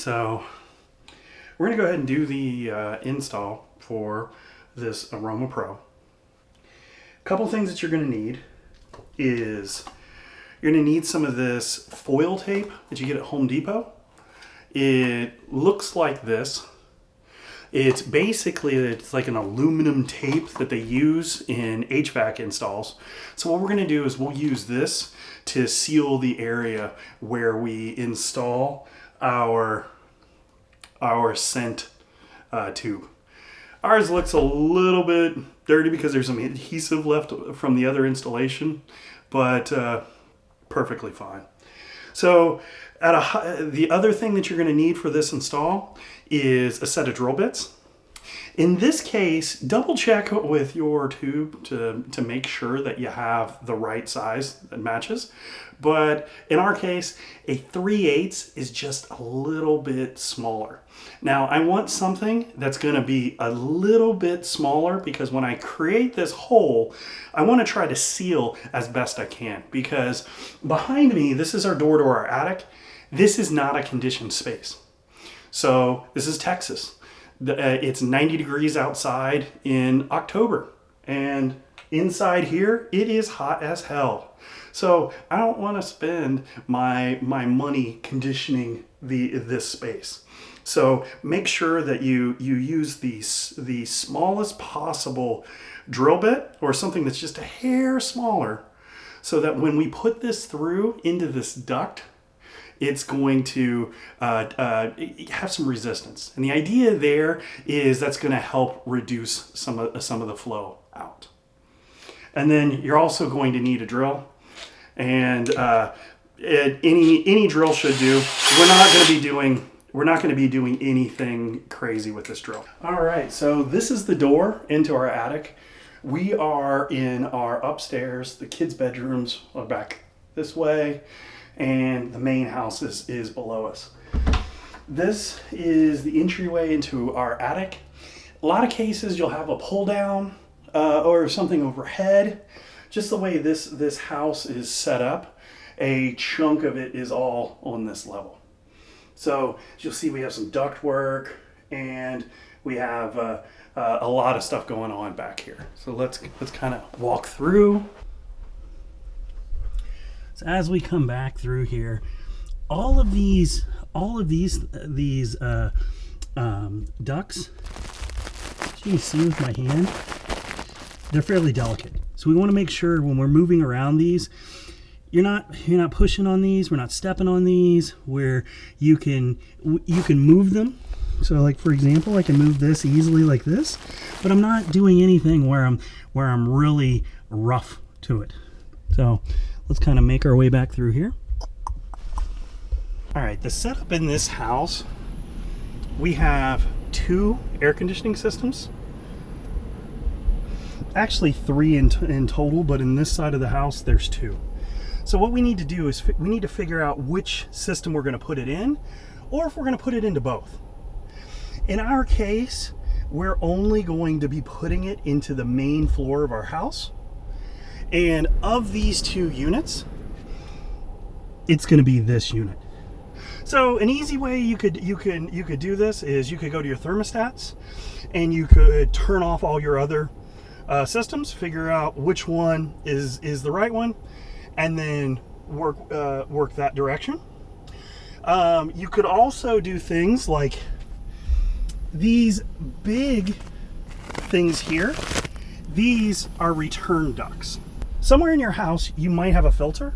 So we're going to go ahead and do the install for this Aromapro. A couple things that you're going to need is you're going to need some of this foil tape that you get at Home Depot. It looks like this. It's like an aluminum tape that they use in HVAC installs. So what we're going to do is we'll use this to seal the area where we install our scent tube. Ours looks a little bit dirty because there's some adhesive left from the other installation, but perfectly fine. So the other thing that you're going to need for this install is a set of drill bits. In this case, double check with your tube to make sure that you have the right size that matches. But in our case, a 3/8 is just a little bit smaller. Now I want something that's going to be a little bit smaller because when I create this hole, I want to try to seal as best I can, because behind me, this is our door to our attic. This is not a conditioned space. So this is Texas. It's 90 degrees outside in October, and inside here it is hot as hell. So I don't want to spend my money conditioning this space. So make sure that you use the smallest possible drill bit, or something that's just a hair smaller, so that when we put this through into this duct, it's going to have some resistance. And the idea there is that's going to help reduce some of the flow out. And then you're also going to need a drill. And any drill should do. We're not going to be doing anything crazy with this drill. All right, so this is the door into our attic. We are in our upstairs. The kids' bedrooms are back this way, and the main house is below us. This is the entryway into our attic. A lot of cases you'll have a pull down or something overhead. Just the way this house is set up, a chunk of it is all on this level. So as you'll see, we have some duct work, and we have a lot of stuff going on back here. So let's kind of walk through. So as we come back through here, all of these ducts, as you can see with my hand, they're fairly delicate. So we want to make sure when we're moving around these, you're not pushing on these, we're not stepping on these, where you can move them. So like, for example, I can move this easily like this, but I'm not doing anything where I'm really rough to it. So let's kind of make our way back through here. All right, the setup in this house, we have 2 air conditioning systems. Actually 3 in total, but in this side of the house, there's 2. So what we need to do is we need to figure out which system we're going to put it in, or if we're going to put it into both. In our case, we're only going to be putting it into the main floor of our house. And of these 2 units, it's going to be this unit. So an easy way you could do this is you could go to your thermostats, and you could turn off all your other systems, figure out which one is the right one, and then work that direction. You could also do things like these big things here. These are return ducts. Somewhere in your house you might have a filter,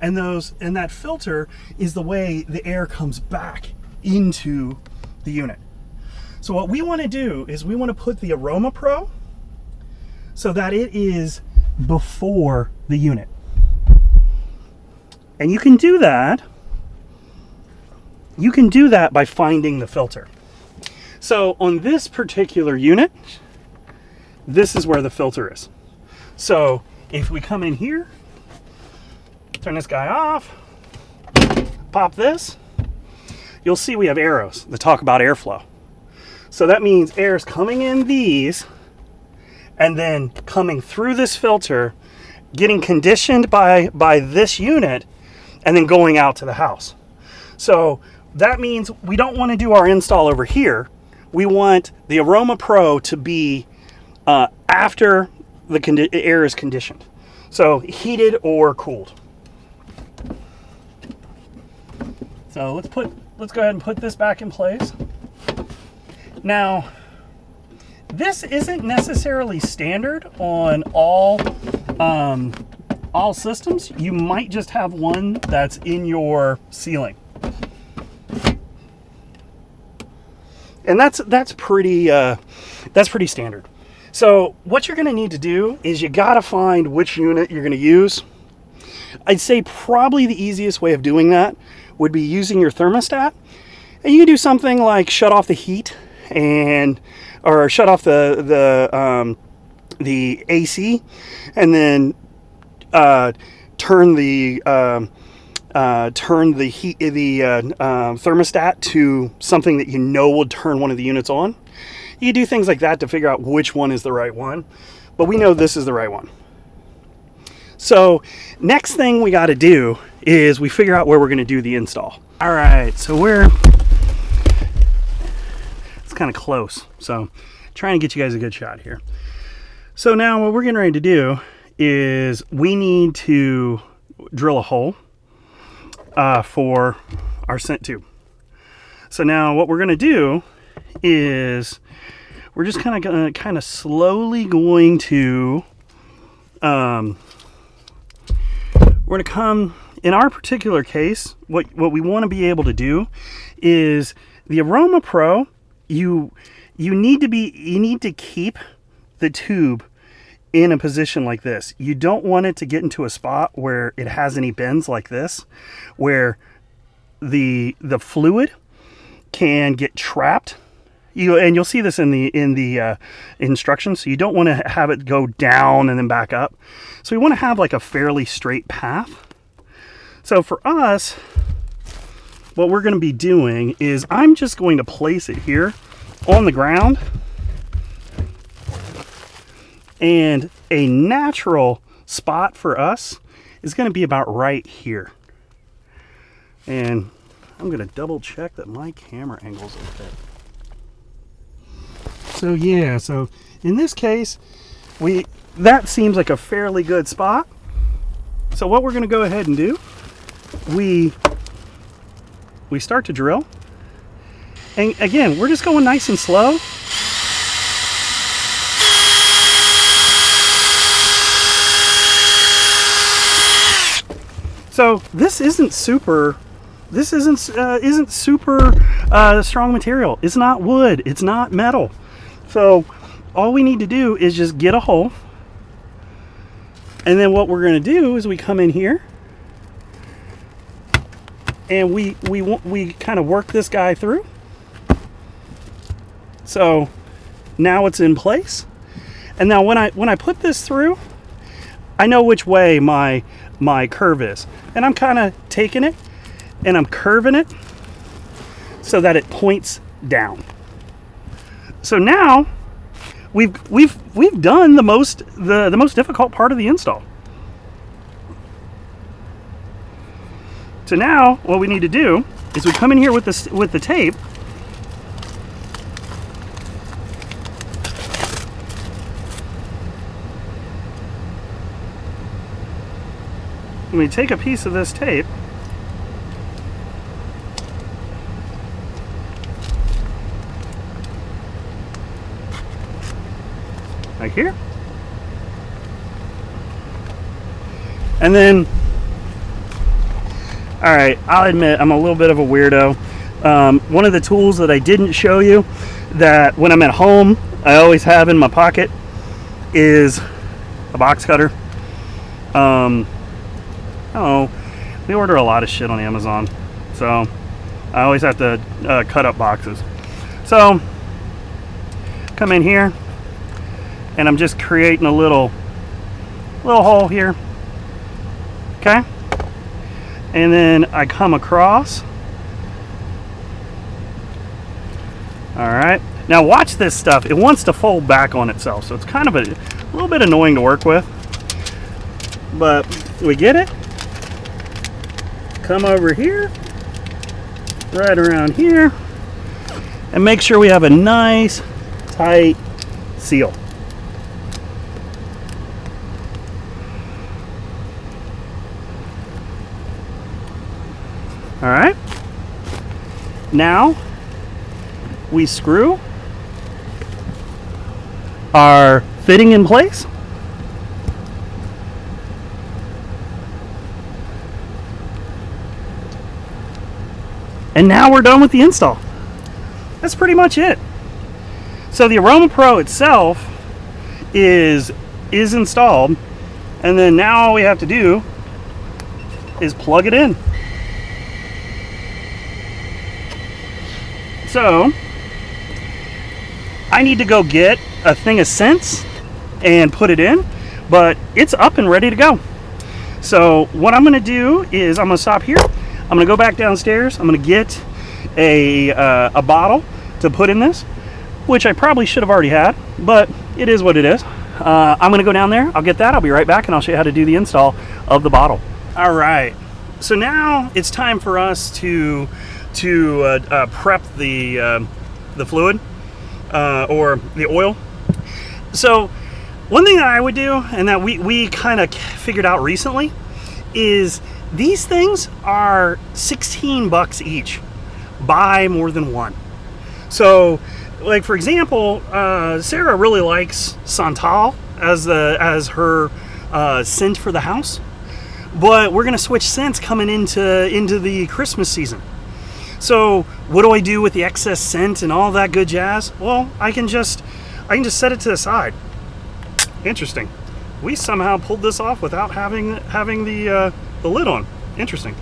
and that filter is the way the air comes back into the unit. So what we want to do is we want to put the Aromapro so that it is before the unit. And you can do that by finding the filter. So on this particular unit, this is where the filter is. So if we come in here, turn this guy off, pop this, you'll see we have arrows that talk about airflow. So that means air is coming in these, and then coming through this filter, getting conditioned by this unit, and then going out to the house. So that means we don't want to do our install over here. We want the Aromapro to be after the air is conditioned. So heated or cooled. So let's go ahead and put this back in place. Now, this isn't necessarily standard on all systems. You might just have one that's in your ceiling. And that's pretty standard. So what you're going to need to do is you got to find which unit you're going to use. I'd say probably the easiest way of doing that would be using your thermostat. And you can do something like shut off the heat or shut off the AC, and then turn the thermostat to something that you know will turn one of the units on. You do things like that to figure out which one is the right one, but we know this is the right one. So next thing we got to do is we figure out where we're going to do the install. All right, so it's kind of close, so trying to get you guys a good shot here. So now what we're getting ready to do is we need to drill a hole for our scent tube. So now what we're going to do is we're just kind of slowly going to we're going to come, in our particular case, what we want to be able to do is the Aromapro, you need to keep the tube in a position like this. You don't want it to get into a spot where it has any bends like this, where the fluid can get trapped. And you'll see this in the instructions. So you don't want to have it go down and then back up. So we want to have like a fairly straight path. So for us, what we're going to be doing is I'm just going to place it here on the ground. And a natural spot for us is going to be about right here. And I'm going to double check that my camera angle's okay. So yeah, so in this case, that seems like a fairly good spot. So what we're going to go ahead and do, we start to drill. And again, we're just going nice and slow. So this isn't super strong material. It's not wood, it's not metal. So all we need to do is just get a hole. And then what we're going to do is we come in here and we kind of work this guy through. So now it's in place. And now when I put this through, I know which way my curve is. And I'm kind of taking it and I'm curving it so that it points down. So now we've done the most difficult part of the install. So now what we need to do is we come in here with the tape. And we take a piece of this tape like here, and then, all right, I'll admit I'm a little bit of a weirdo. One of the tools that I didn't show you that when I'm at home I always have in my pocket is a box cutter. Oh, we order a lot of shit on Amazon, so I always have to cut up boxes. So come in here and I'm just creating a little hole here, okay? And then I come across. All right, now watch this stuff. It wants to fold back on itself, so it's kind of a little bit annoying to work with, but we get it. Come over here, right around here and make sure we have a nice tight seal. All right, now we screw our fitting in place. And now we're done with the install. That's pretty much it. So the Aromapro itself is installed, and then now all we have to do is plug it in. So I need to go get a thing of scents and put it in, but it's up and ready to go. So what I'm gonna do is I'm gonna stop here. I'm gonna go back downstairs. I'm gonna get a bottle to put in this, which I probably should have already had, but it is what it is. I'm gonna go down there. I'll get that. I'll be right back, and I'll show you how to do the install of the bottle. All right. So now it's time for us to prep the fluid or the oil. So one thing that I would do, and that we kind of figured out recently, is these things are 16 bucks each. Buy more than one. So, like for example, Sarah really likes Santal as her scent for the house, but we're gonna switch scents coming into the Christmas season. So what do I do with the excess scent and all that good jazz? Well, I can just set it to the side. Interesting. We somehow pulled this off without having the lid on. Interesting.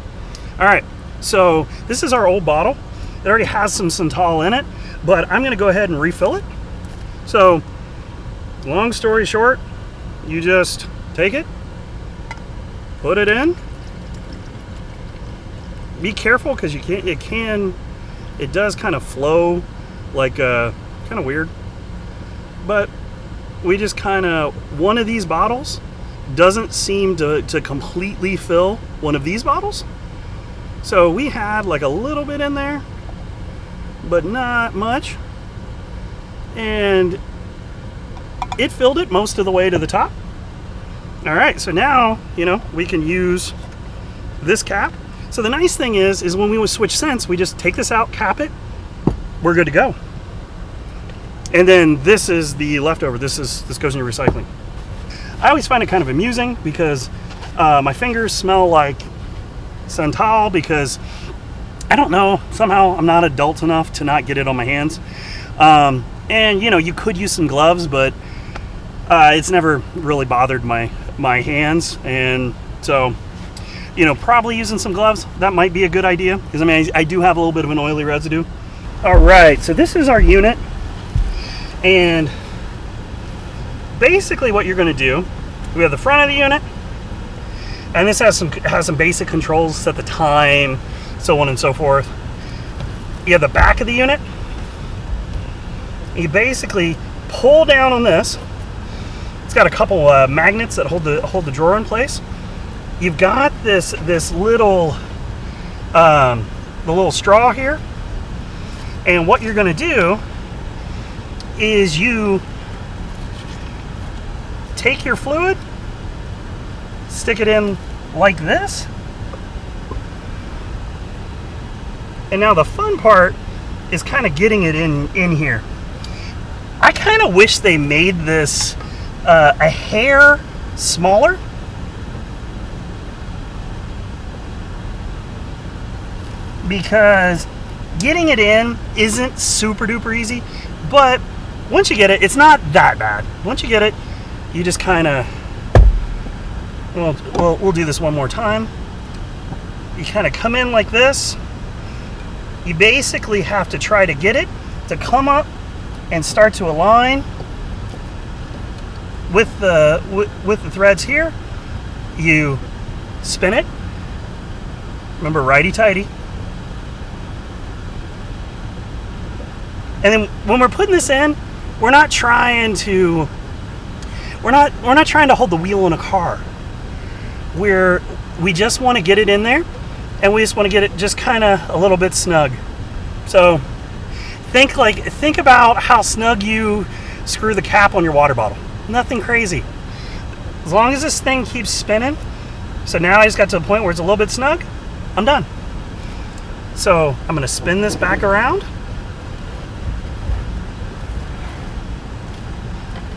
All right, so this is our old bottle. It already has some Santal in it, but I'm gonna go ahead and refill it. So long story short, you just take it, put it in. Be careful, because it does kind of flow like kind of weird, but we just one of these bottles doesn't seem to completely fill one of these bottles. So we had like a little bit in there, but not much, and it filled it most of the way to the top. All right, so now we can use this cap. So the nice thing is when we switch scents, we just take this out, cap it, we're good to go. And then this is the leftover. This goes in your recycling. I always find it kind of amusing because my fingers smell like Santal, because I don't know, somehow I'm not adult enough to not get it on my hands. And you could use some gloves, but it's never really bothered my hands, and so probably using some gloves, that might be a good idea, because I do have a little bit of an oily residue. All right, so this is our unit, and basically what you're going to do, we have the front of the unit, and this has some basic controls, set the time, so on and so forth. You have the back of the unit. You basically pull down on this. It's got a couple magnets that hold the drawer in place. You've got this little the little straw here, and what you're going to do is you take your fluid, stick it in like this, and now the fun part is kind of getting it in here. I kind of wish they made this a hair smaller, because getting it in isn't super duper easy, but once you get it, it's not that bad. Once you get it, you just kind of, we'll do this one more time. You kind of come in like this. You basically have to try to get it to come up and start to align with the threads here. You spin it. Remember, righty-tighty. And then when we're putting this in, we're not trying to hold the wheel in a car. We just want to get it in there and we just want to get it just kind of a little bit snug. So think about how snug you screw the cap on your water bottle. Nothing crazy. As long as this thing keeps spinning. So now I just got to the point where it's a little bit snug. I'm done. So I'm going to spin this back around.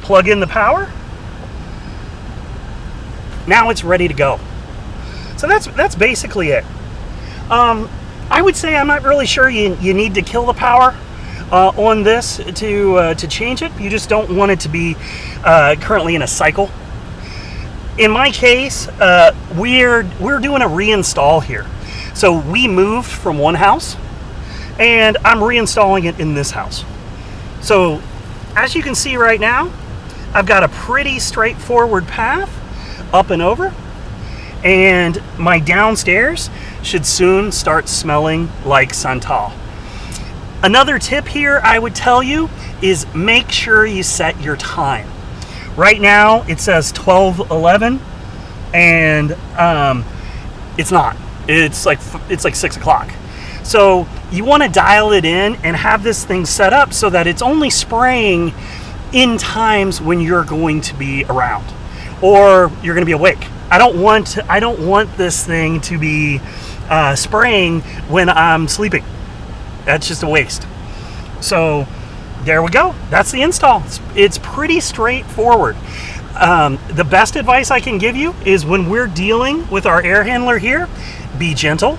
Plug in the power. Now it's ready to go. So that's basically it. I would say I'm not really sure you need to kill the power on this to change it. You just don't want it to be currently in a cycle. In my case, we're doing a reinstall here. So we moved from one house, and I'm reinstalling it in this house. So as you can see right now, I've got a pretty straightforward path up and over, and my downstairs should soon start smelling like Santal. Another tip here I would tell you is make sure you set your time. Right now it says 12:11, and it's not. It's like 6 o'clock. So you want to dial it in and have this thing set up so that it's only spraying in times when you're going to be around or you're going to be awake. I don't want this thing to be spraying when I'm sleeping. That's just a waste. So there we go. That's the install. It's pretty straightforward. The best advice I can give you is when we're dealing with our air handler here, be gentle,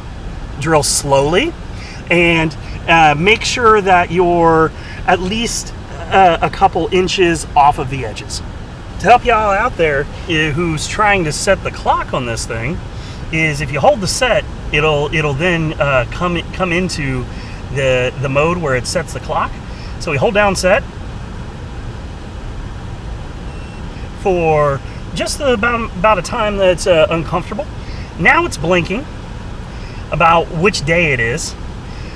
drill slowly, and make sure that you're at least a couple inches off of the edges. To help y'all out there who's trying to set the clock on this thing, is if you hold the set, it'll then come into the mode where it sets the clock. So we hold down set for just about a time that's uncomfortable. Now it's blinking about which day it is.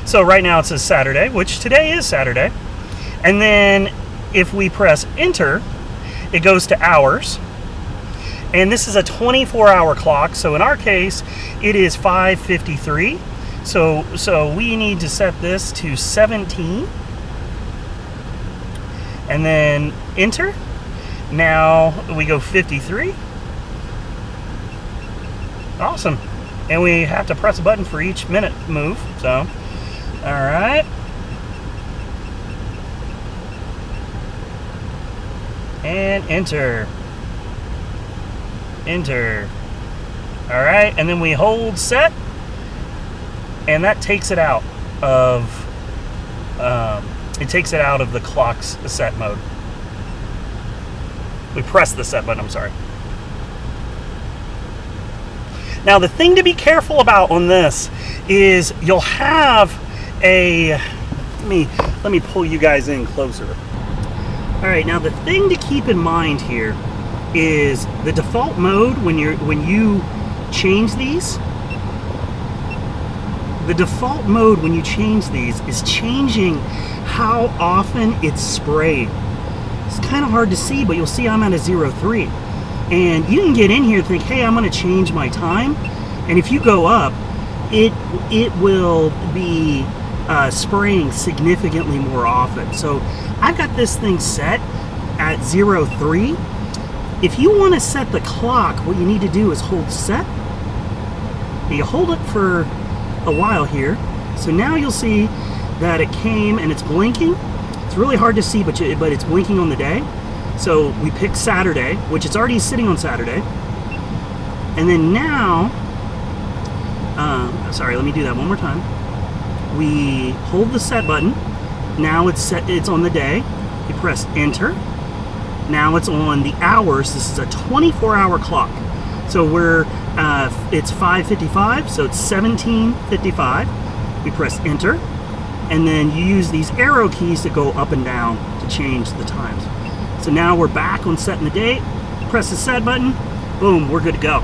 So right now it says Saturday, which today is Saturday. And then if we press enter, it goes to hours. And this is a 24-hour clock. So in our case, it is 5:53. So we need to set this to 17. And then enter. Now we go 53. Awesome. And we have to press a button for each minute move. So, all right. And enter. Enter. All right, and then we hold set, and that takes it out of the clock's set mode. We press the set button, I'm sorry. Now the thing to be careful about on this is you'll have a, let me pull you guys in closer. All right, now the thing to keep in mind here is the default mode when you change these. The default mode when you change these is changing how often it's sprayed. It's kind of hard to see, but you'll see I'm at a 0.3. And you can get in here and think, hey, I'm going to change my time. And if you go up, it will be spraying significantly more often. So I've got this thing set at 0.3. If you want to set the clock, what you need to do is hold set. You hold it for a while here. So now you'll see that it came and it's blinking. It's really hard to see, but it's blinking on the day. So we pick Saturday, which it's already sitting on Saturday. And then now, sorry, let me do that one more time. We hold the set button. Now it's set, it's on the day. You press enter. Now it's on the hours. This is a 24-hour clock. So it's 5:55, so it's 17:55. We press enter, and then you use these arrow keys to go up and down to change the times. So now we're back on setting the date. Press the set button. Boom, we're good to go.